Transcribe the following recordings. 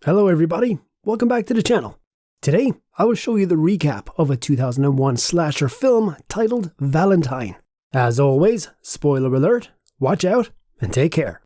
Hello everybody, welcome back to the channel. Today, I will show you the recap of a 2001 slasher film titled Valentine. As always, spoiler alert, watch out, and take care.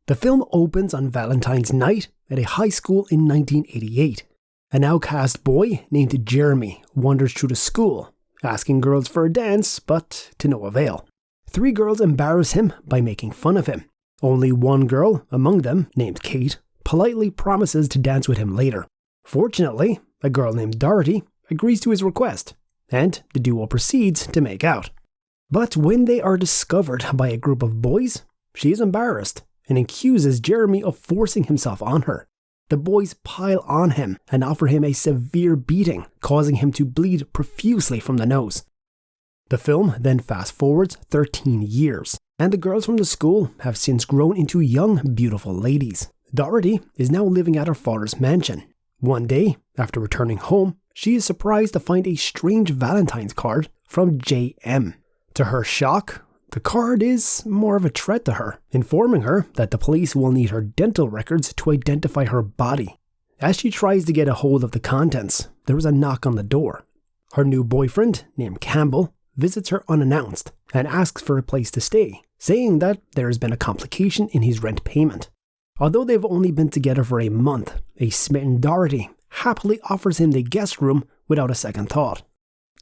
The film opens on Valentine's night at a high school in 1988. An outcast boy named Jeremy wanders through the school, asking girls for a dance, but to no avail. 3 girls embarrass him by making fun of him. Only one girl among them, named Kate, politely promises to dance with him later. Fortunately, a girl named Dorothy agrees to his request, and the duo proceeds to make out. But when they are discovered by a group of boys, she is embarrassed and accuses Jeremy of forcing himself on her. The boys pile on him and offer him a severe beating, causing him to bleed profusely from the nose. The film then fast forwards 13 years, and the girls from the school have since grown into young, beautiful ladies. Dorothy is now living at her father's mansion. One day, after returning home, she is surprised to find a strange Valentine's card from JM. To her shock, the card is more of a threat to her, informing her that the police will need her dental records to identify her body. As she tries to get a hold of the contents, there is a knock on the door. Her new boyfriend, named Campbell, visits her unannounced and asks for a place to stay, saying that there has been a complication in his rent payment. Although they've only been together for a month, a smitten Dorothy happily offers him the guest room without a second thought.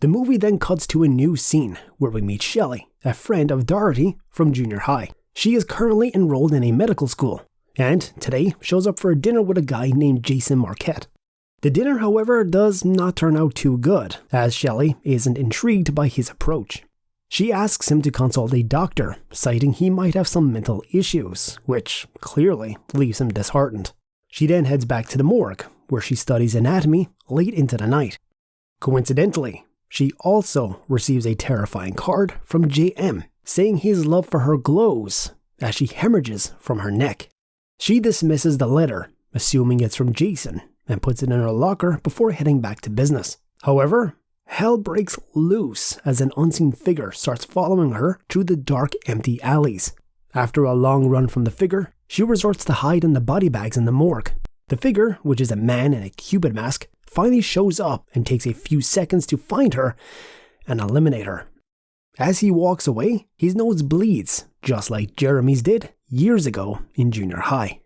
The movie then cuts to a new scene where we meet Shelley, a friend of Dorothy from junior high. She is currently enrolled in a medical school, and today shows up for a dinner with a guy named Jason Marquette. The dinner, however, does not turn out too good, as Shelley isn't intrigued by his approach. She asks him to consult a doctor, citing he might have some mental issues, which clearly leaves him disheartened. She then heads back to the morgue, where she studies anatomy late into the night. Coincidentally, she also receives a terrifying card from JM, saying his love for her glows as she hemorrhages from her neck. She dismisses the letter, assuming it's from Jason, and puts it in her locker before heading back to business. However, hell breaks loose as an unseen figure starts following her through the dark, empty alleys. After a long run from the figure, she resorts to hide in the body bags in the morgue. The figure, which is a man in a Cupid mask, finally shows up and takes a few seconds to find her and eliminate her. As he walks away, his nose bleeds, just like Jeremy's did years ago in junior high.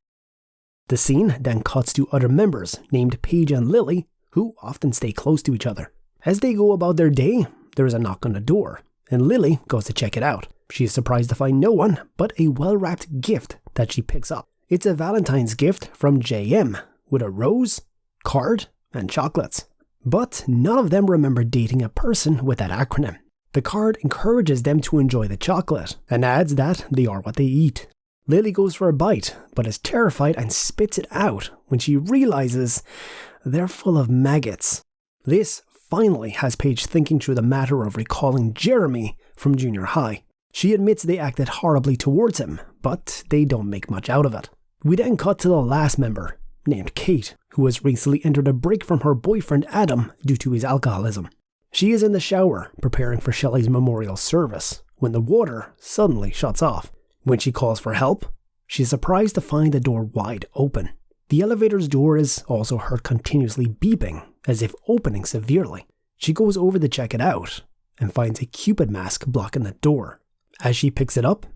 The scene then cuts to other members named Paige and Lily, who often stay close to each other. As they go about their day, there is a knock on the door, and Lily goes to check it out. She is surprised to find no one but a well-wrapped gift that she picks up. It's a Valentine's gift from JM, with a rose, card, and chocolates. But none of them remember dating a person with that acronym. The card encourages them to enjoy the chocolate, and adds that they are what they eat. Lily goes for a bite, but is terrified and spits it out when she realizes they're full of maggots. This finally has Paige thinking through the matter of recalling Jeremy from junior high. She admits they acted horribly towards him, but they don't make much out of it. We then cut to the last member, named Kate, who has recently entered a break from her boyfriend Adam due to his alcoholism. She is in the shower, preparing for Shelley's memorial service, when the water suddenly shuts off. When she calls for help, she is surprised to find the door wide open. The elevator's door is also heard continuously beeping, as if opening severely. She goes over to check it out, and finds a Cupid mask blocking the door. As she picks it up,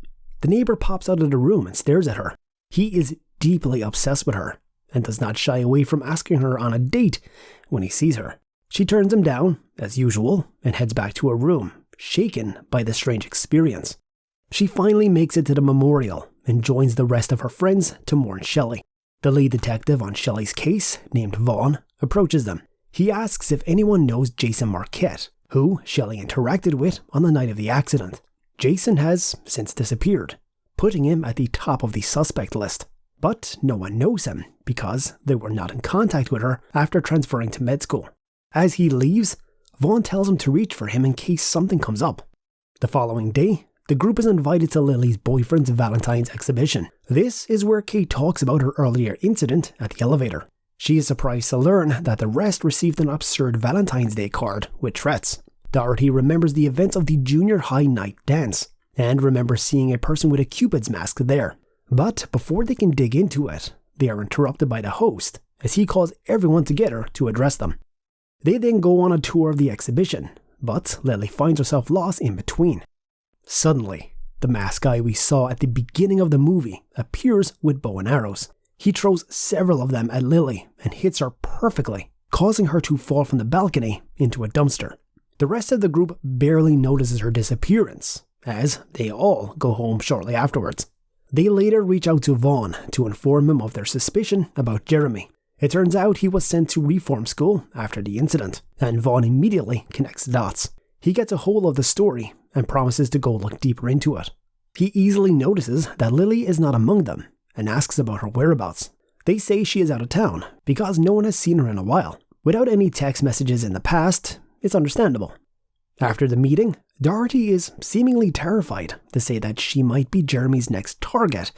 the neighbor pops out of the room and stares at her. He is deeply obsessed with her, and does not shy away from asking her on a date when he sees her. She turns him down, as usual, and heads back to her room, shaken by the strange experience. She finally makes it to the memorial, and joins the rest of her friends to mourn Shelley. The lead detective on Shelley's case, named Vaughn, approaches them. He asks if anyone knows Jason Marquette, who Shelley interacted with on the night of the accident. Jason has since disappeared, putting him at the top of the suspect list. But no one knows him, because they were not in contact with her after transferring to med school. As he leaves, Vaughn tells him to reach for him in case something comes up. The following day, the group is invited to Lily's boyfriend's Valentine's exhibition. This is where Kate talks about her earlier incident at the elevator. She is surprised to learn that the rest received an absurd Valentine's Day card with threats. Dorothy remembers the events of the junior high night dance, and remembers seeing a person with a Cupid's mask there. But before they can dig into it, They are interrupted by the host, as he calls everyone together to address them. They then go on a tour of the exhibition, but Lily finds herself lost in between. Suddenly, the masked guy we saw at the beginning of the movie appears with bow and arrows. He throws several of them at Lily and hits her perfectly, causing her to fall from the balcony into a dumpster. The rest of the group barely notices her disappearance, as they all go home shortly afterwards. They later reach out to Vaughn to inform him of their suspicion about Jeremy. It turns out he was sent to reform school after the incident, and Vaughn immediately connects the dots. He gets a hold of the story and promises to go look deeper into it. He easily notices that Lily is not among them and asks about her whereabouts. They say she is out of town because no one has seen her in a while. Without any text messages in the past, it's understandable. After the meeting, Dorothy is seemingly terrified to say that she might be Jeremy's next target,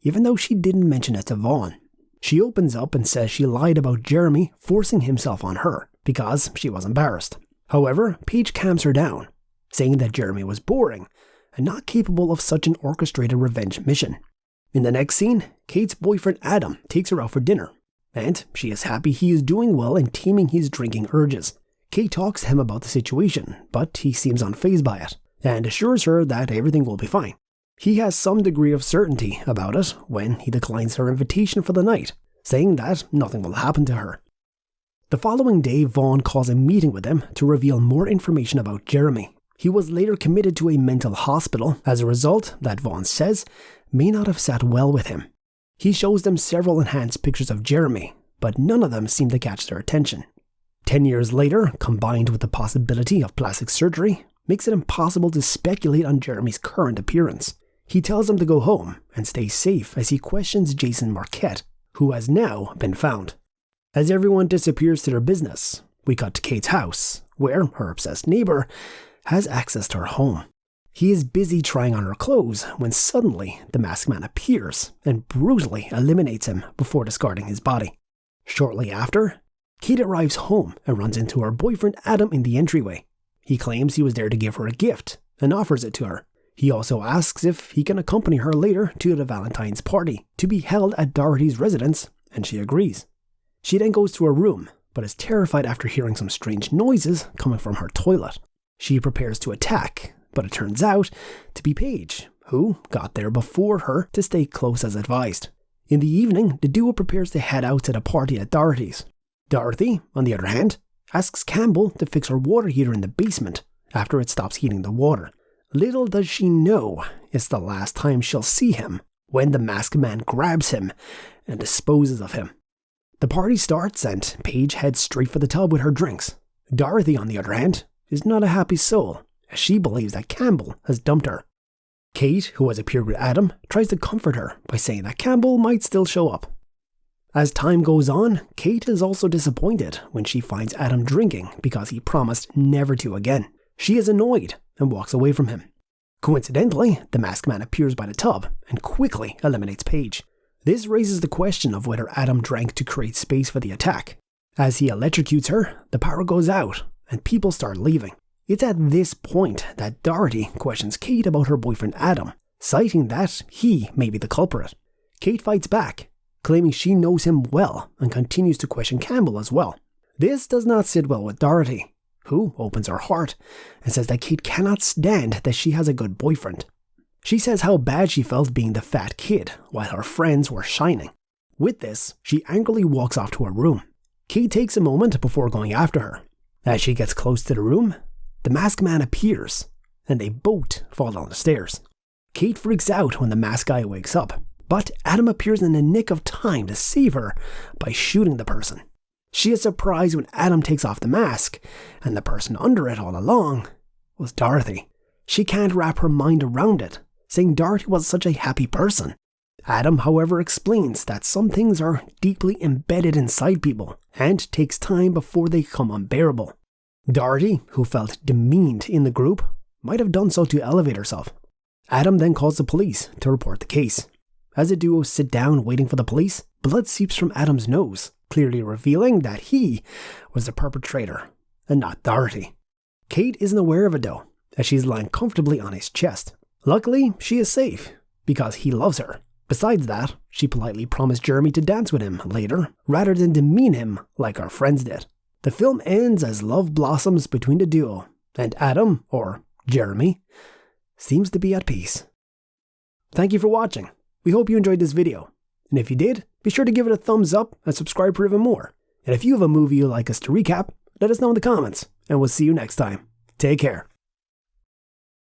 even though she didn't mention it to Vaughn. She opens up and says she lied about Jeremy forcing himself on her because she was embarrassed. However, Paige calms her down, saying that Jeremy was boring and not capable of such an orchestrated revenge mission. In the next scene, Kate's boyfriend Adam takes her out for dinner, and she is happy he is doing well and taming his drinking urges. Kate talks to him about the situation, but he seems unfazed by it, and assures her that everything will be fine. He has some degree of certainty about it when he declines her invitation for the night, saying that nothing will happen to her. The following day, Vaughn calls a meeting with him to reveal more information about Jeremy. He was later committed to a mental hospital as a result that Vaughn says may not have sat well with him. He shows them several enhanced pictures of Jeremy, but none of them seem to catch their attention. 10 years later, combined with the possibility of plastic surgery, makes it impossible to speculate on Jeremy's current appearance. He tells them to go home and stay safe as he questions Jason Marquette, who has now been found. As everyone disappears to their business, we cut to Kate's house, where her obsessed neighbor has access to her home. He is busy trying on her clothes when suddenly the masked man appears and brutally eliminates him before discarding his body. Shortly after, Kate arrives home and runs into her boyfriend Adam in the entryway. He claims he was there to give her a gift and offers it to her. He also asks if he can accompany her later to the Valentine's party to be held at Dorothy's residence, and she agrees. She then goes to her room, but is terrified after hearing some strange noises coming from her toilet. She prepares to attack, but it turns out to be Paige, who got there before her to stay close as advised. In the evening, the duo prepares to head out to the party at Dorothy's. Dorothy, on the other hand, asks Campbell to fix her water heater in the basement after it stops heating the water. Little does she know it's the last time she'll see him when the masked man grabs him and disposes of him. The party starts and Paige heads straight for the tub with her drinks. Dorothy, on the other hand, is not a happy soul, as she believes that Campbell has dumped her. Kate, who has appeared with Adam, tries to comfort her by saying that Campbell might still show up. As time goes on, Kate is also disappointed when she finds Adam drinking because he promised never to again. She is annoyed and walks away from him. Coincidentally, the masked man appears by the tub and quickly eliminates Paige. This raises the question of whether Adam drank to create space for the attack. As he electrocutes her, the power goes out and people start leaving. It's at this point that Dorothy questions Kate about her boyfriend Adam, citing that he may be the culprit. Kate fights back, claiming she knows him well and continues to question Campbell as well. This does not sit well with Dorothy, who opens her heart and says that Kate cannot stand that she has a good boyfriend. She says how bad she felt being the fat kid while her friends were shining. With this, she angrily walks off to her room. Kate takes a moment before going after her. As she gets close to the room, the masked man appears, and they both fall down the stairs. Kate freaks out when the masked guy wakes up, but Adam appears in the nick of time to save her by shooting the person. She is surprised when Adam takes off the mask, and the person under it all along was Dorothy. She can't wrap her mind around it, saying Dorothy was such a happy person. Adam, however, explains that some things are deeply embedded inside people and takes time before they become unbearable. Dorothy, who felt demeaned in the group, might have done so to elevate herself. Adam then calls the police to report the case. As the duo sit down waiting for the police, blood seeps from Adam's nose, clearly revealing that he was the perpetrator and not Dorothy. Kate isn't aware of it though, as she's lying comfortably on his chest. Luckily, she is safe because he loves her Besides that, she politely promised Jeremy to dance with him later, rather than demean him like our friends did. The film ends as love blossoms between the duo, and Adam, or Jeremy, seems to be at peace. Thank you for watching. We hope you enjoyed this video. And if you did, be sure to give it a thumbs up and subscribe for even more. And if you have a movie you'd like us to recap, let us know in the comments, and we'll see you next time. Take care.